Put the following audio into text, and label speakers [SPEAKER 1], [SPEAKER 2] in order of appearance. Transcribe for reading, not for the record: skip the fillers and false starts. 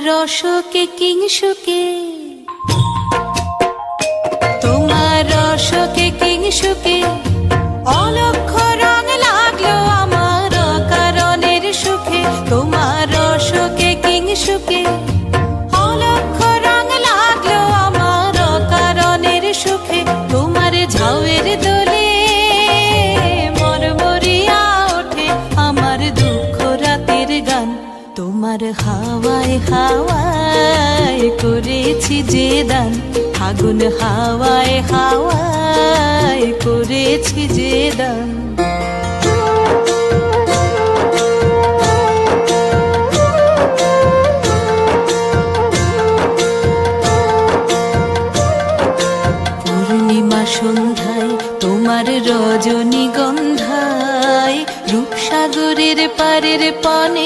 [SPEAKER 1] রসকে কিংসুকে, তোমার রসকে কিংসুকে অলক্ষ রং লাগলো আমার কারণের সুখে। তোমার রসকে কিংসুকে অলক্ষ রং লাগলো আমার কারণের সুখে। তোমার ঝাউয়ের দোলে মরমরিয়া ওঠে আমার দুঃখ রাতের গান। তোমার হাওয়ায় হাওয়ায় করেছি যে দান, আগুন হাওয়ায় হাওয়ায় করেছি যে দান। পূর্ণিমা সন্ধ্যায় তোমার রজনীগন্ধায় রূপসাগরের পারের পানে